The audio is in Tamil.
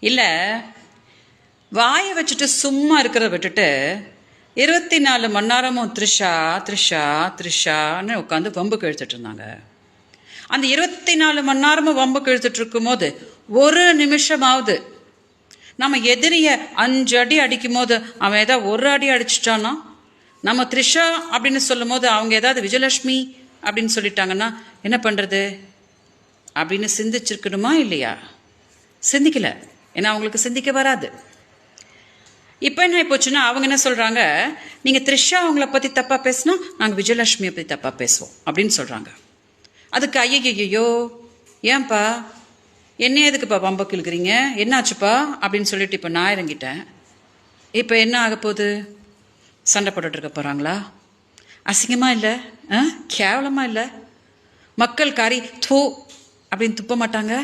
இல்லை, வாயை வச்சுட்டு சும்மா இருக்கிறத விட்டுட்டு 24 மணி நேரமும் த்ரிஷா த்ரிஷா த்ரிஷான்னு உட்காந்து வம்புக்கு இழுத்துட்டு இருந்தாங்க. அந்த 24 மணி நேரமும் வம்புக்கு இழுத்துட்டு இருக்கும் போது ஒரு நிமிஷமாவது நம்ம எதிரிய 5 அடி அடிக்கும் போது அவன் ஏதாவது ஒரு அடி அடிச்சிட்டானா, நம்ம த்ரிஷா அப்படின்னு சொல்லும் போது அவங்க ஏதாவது விஜயலட்சுமி அப்படின்னு சொல்லிட்டாங்கன்னா என்ன பண்ணுறது அப்படின்னு சிந்திச்சிருக்கணுமா இல்லையா? சிந்திக்கல. ஏன்னா அவங்களுக்கு சிந்திக்க வராது. இப்போ என்ன போச்சுன்னா அவங்க என்ன சொல்கிறாங்க, நீங்கள் த்ரிஷா அவங்கள பற்றி தப்பாக பேசினா நாங்கள் விஜயலட்சுமியை பற்றி தப்பாக பேசுவோம் அப்படின்னு சொல்கிறாங்க. அதுக்கு ஐயோ ஏன்பா என்ன எதுக்குப்பா வம்பக்கு இழுக்கிறீங்க, என்னாச்சுப்பா அப்படின்னு சொல்லிட்டு இப்போ நான் இறங்கிட்டேன். இப்போ என்ன ஆக போகுது? சண்டை போட்டுட்டு இருக்க போகிறாங்களா? அசிங்கமாக இல்லை? கேவலமாக இல்லை? மக்கள் காரி தூ அப்படின்னு துப்ப மாட்டாங்க?